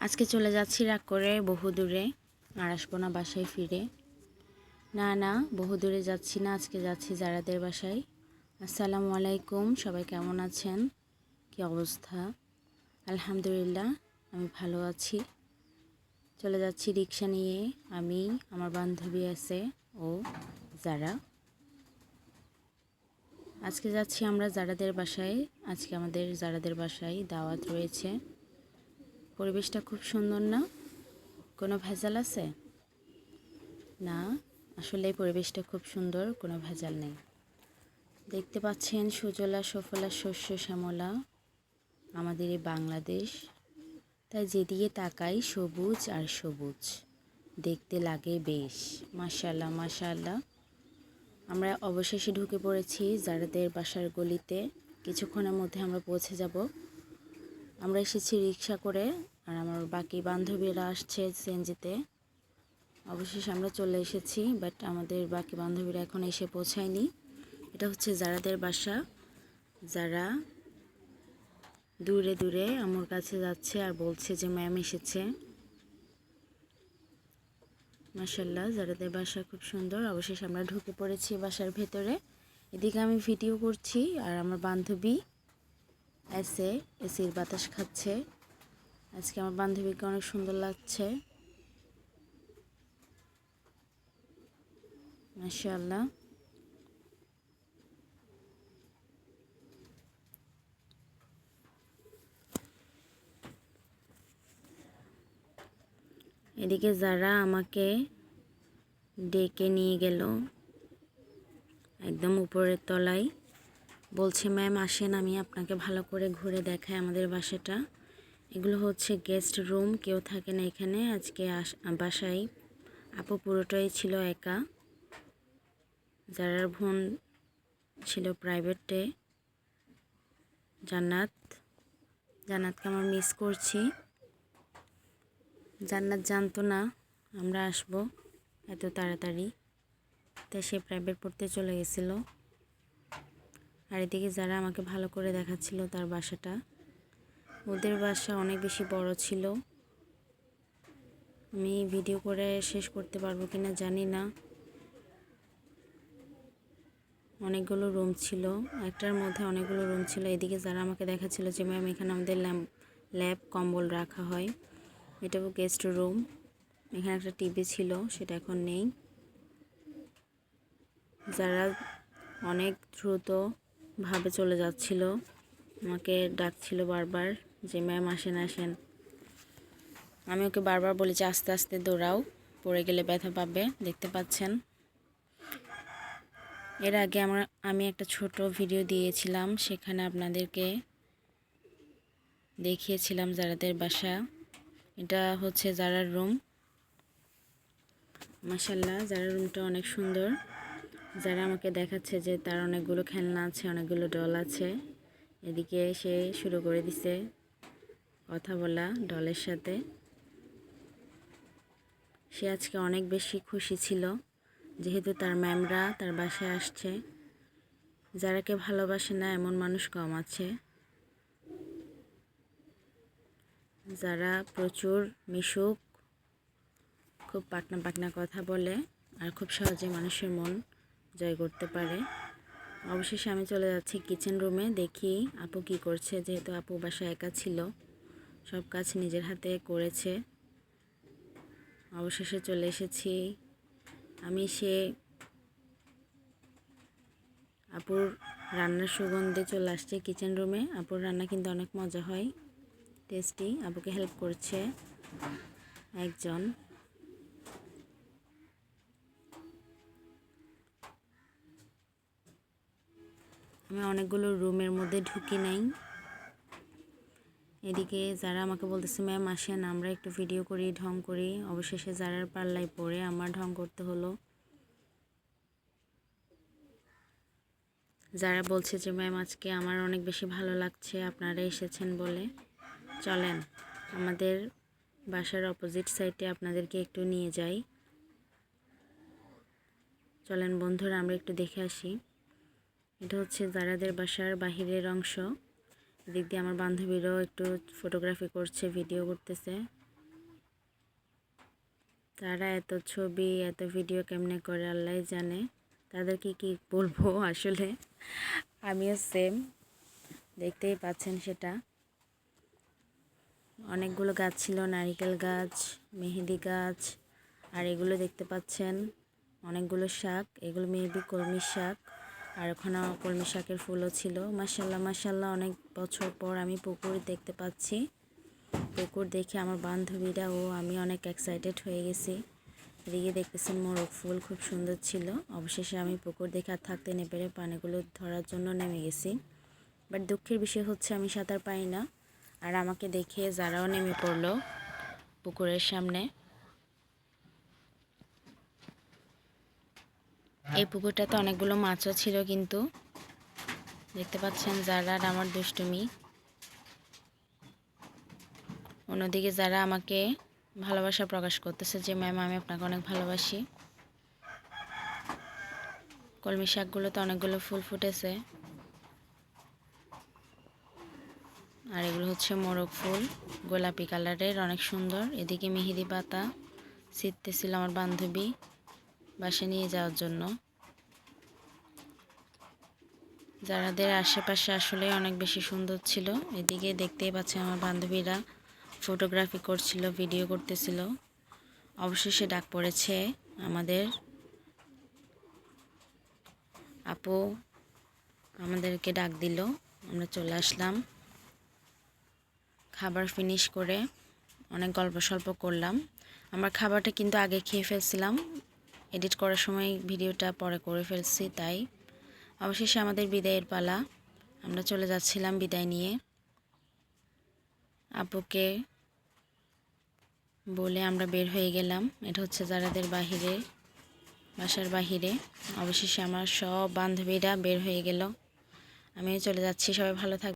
আজকে চলে যাচ্ছি রাগ করে বহু দূরে, আর আসবো না বাসায় ফিরে। না, বহু দূরে যাচ্ছি না, আজকে যাচ্ছি জারাদের বাসায়। আসসালামু আলাইকুম, সবাই কেমন আছেন? কি অবস্থা? আলহামদুলিল্লাহ, আমি ভালো আছি। চলে যাচ্ছি রিক্সা নিয়ে, আমি, আমার বান্ধবী আছে ও যারা। আজকে যাচ্ছি আমরা জারাদের বাসায়। আজকে আমাদের জারাদের বাসায় দাওয়াত রয়েছে। পরিবেশটা খুব সুন্দর না? কোনো ভেজাল আছে? না, আসলে এই পরিবেশটা খুব সুন্দর, কোনো ভেজাল নেই। দেখতে পাচ্ছেন সুজলা সুফলা শস্য শ্যামলা আমাদের এই বাংলাদেশ। তাই যেদিকে তাকাই সবুজ আর সবুজ, দেখতে লাগে বেশ। মাশাআল্লাহ মাশাআল্লাহ। আমরা অবশেষে ঢুকে পড়েছি জারাদের বাসার গলিতে। কিছুক্ষণের মধ্যে আমরা পৌঁছে যাব। আমরা এসেছি রিক্সা করে, আর আমার বাকি বান্ধবীরা আসছে সিএনজিতে। অবশেষে আমরা চলে এসেছি, বাট আমাদের বাকি বান্ধবীরা এখন এসে পৌঁছায়নি। এটা হচ্ছে জারাদের বাসা। যারা দূরে দূরে আমার কাছে যাচ্ছে আর বলছে যে ম্যাম এসেছে। মাশাআল্লাহ, জারাদের বাসা খুব সুন্দর। অবশেষে আমরা ঢুকে পড়েছি বাসার ভেতরে। এদিকে আমি ভিডিও করছি আর আমার বান্ধবী এসির বাতাস খাচ্ছে। আজকে আমার বান্ধবীকে অনেক সুন্দর লাগছে, মাশাআল্লাহ। এদিকে যারা আমাকে ডেকে নিয়ে গেল একদম উপরের তলায়, বলছে ম্যাম আসেন, আমি আপনাকে ভালো করে ঘুরে দেখাই আমাদের বাসাটা। এগুলো হচ্ছে গেস্ট রুম, কেউ থাকে না এখানে। আজকে বাসায় আপু পুরোটাই ছিল একা। যারার বোন ছিল প্রাইভেটে, জান্নাতকে আমার মিস করছি। জান্নাত জানতো না আমরা আসবো এত তাড়াতাড়ি, তাই সে প্রাইভেট পড়তে চলে গেছিল। আর এদিকে যারা আমাকে ভালো করে দেখাচ্ছিল তার বাসাটা। ওদের বাসা অনেক বেশি বড় ছিল। আমি ভিডিও করে শেষ করতে পারবো কিনা জানি না। অনেকগুলো রুম ছিল, একটার মধ্যে অনেকগুলো রুম ছিল। এদিকে যারা আমাকে দেখাচ্ছিল যে ম্যাম এখানে আমাদের ল্যাব কম্বল রাখা হয়, এটাও গেস্ট রুম। এখানে একটা টিভি ছিল, সেটা এখন নেই। যারা অনেক দ্রুতভাবে চলে যাচ্ছিল, আমাকে ডাকছিল বারবার যে ম্যাম আসেন আসেন। আমি ওকে বারবার বলি যে আস্তে আস্তে দৌড়াও, পড়ে গেলে ব্যথা পাবে। দেখতে পাচ্ছেন, এর আগে আমি একটা ছোট ভিডিও দিয়েছিলাম, সেখানে আপনাদেরকে দেখিয়েছিলাম জারাদের বাসা। এটা হচ্ছে জারার রুম। মাশাআল্লাহ, জারার রুমটা অনেক সুন্দর। যারা আমাকে দেখাচ্ছে যে তার অনেকগুলো খেলনা আছে, অনেকগুলো ডল আছে। এদিকে সে শুরু করে দিছে কথা বলা ডলের সাথে। সে আজকে অনেক বেশি খুশি ছিল, যেহেতু তার ম্যামরা তার বাসায় আসছে। যারাকে ভালোবাসে না এমন মানুষ কম আছে। যারা প্রচুর মিশুক, খুব পাকনা পাকনা কথা বলে, আর খুব সহজে মানুষের মন জয় করতে পারে। অবশেষে আমি চলে যাচ্ছি কিচেন রুমে, দেখি আপু কি করছে। যেহেতু আপু বাসায় একা ছিল, সব কাজ নিজের হাতে করেছে। অবশেষে চলে এসেছি আমি। আপুর রান্নার সুগন্ধে চলে আসছে কিচেন রুমে। আপুর রান্না কিন্তু অনেক মজা হয়, টেস্টি। আপুকে হেল্প করছে একজন। আমি অনেকগুলো রুমের মধ্যে ঢুকি নাই। এদিকে যারা আমাকে বলতেছে ম্যাম আসেন আমরা একটু ভিডিও করি, ঢং করি। অবশেষে যারার পাল্লায় পড়ে আমার ঢং করতে হলো। যারা বলছে যে ম্যাম আজকে আমার অনেক বেশি ভালো লাগছে আপনারা এসেছেন বলে। চলেন আমাদের বাসার অপোজিট সাইডে আপনাদেরকে একটু নিয়ে যাই। চলেন বন্ধুরা, আমরা একটু দেখে আসি। এটা হচ্ছে জারাদের বাসার বাহিরের অংশ। এদিক দিয়ে আমার বান্ধবীরাও একটু ফটোগ্রাফি করছে, ভিডিও করতেছে। তারা এত ছবি এত ভিডিও কেমনে করে আল্লাহই জানে। তাদেরকে কি বলবো আসলে, আমিও সেম, দেখতেই পাচ্ছেন সেটা। অনেকগুলো গাছ ছিল, নারিকেল গাছ, মেহেদি গাছ, আর এগুলো দেখতে পাচ্ছেন অনেকগুলো শাক, এগুলো মেবি কলমি শাক, আর ওখানে কলমি শাকের ফুলও ছিল। মাশাল্লাহ মাশাল্লাহ, অনেক বছর পর আমি পুকুর দেখতে পাচ্ছি। পুকুর দেখে আমার বান্ধবীরা ও আমি অনেক এক্সাইটেড হয়ে গেছি। এদিকে দেখতেছেন মোরগ ফুল খুব সুন্দর ছিল। অবশেষে আমি পুকুর দেখে আর থাকতে না পেরে পানিগুলো ধরার জন্য নেমে গেছি। বাট দুঃখের বিষয় হচ্ছে আমি সাঁতার পারি না, আর আমাকে দেখে যারাও নেমে পড়লো পুকুরের সামনে। এই পুকুরটাতে অনেকগুলো মাছও ছিল, কিন্তু দেখতে পাচ্ছেন যারা আমার দুষ্টুমি। অন্যদিকে যারা আমাকে ভালোবাসা প্রকাশ করতেছে যে ম্যাম আমি আপনাকে অনেক ভালোবাসি। কলমি শাকগুলোতে অনেকগুলো ফুল ফুটেছে, আর এগুলো হচ্ছে মোরগ ফুল, গোলাপি কালারের, অনেক সুন্দর। এদিকে মেহেদি পাতা ছিঁড়তেছিল আমার বান্ধবী বাসায় নিয়ে যাওয়ার জন্য। যারাদের আশেপাশে আসলে অনেক বেশি সুন্দর ছিল। এদিকে দেখতেই পাচ্ছেন আমার বান্ধবীরা ফটোগ্রাফি করছিল, ভিডিও করতেছিল। অবশেষে ডাক পড়েছে আমাদের, আপু আমাদেরকে ডাক দিল, আমরা চলে আসলাম। খাবার ফিনিশ করে অনেক গল্প সল্প করলাম। আমার খাবারটা কিন্তু আগে খেয়ে ফেলছিলাম, এডিট করার সময় ভিডিওটা পরে করে ফেলছি, তাই অবশেষে আমাদের বিদায়ের পালা। আমরা চলে যাচ্ছিলাম বিদায় নিয়ে। আপুকে বলে আমরা বের হয়ে গেলাম। এটা হচ্ছে যারাদের বাহিরে, বাসার বাহিরে। অবশেষে আমার সব বান্ধবীরা বের হয়ে গেল, আমিও চলে যাচ্ছি। সবাই ভালো থাকবে।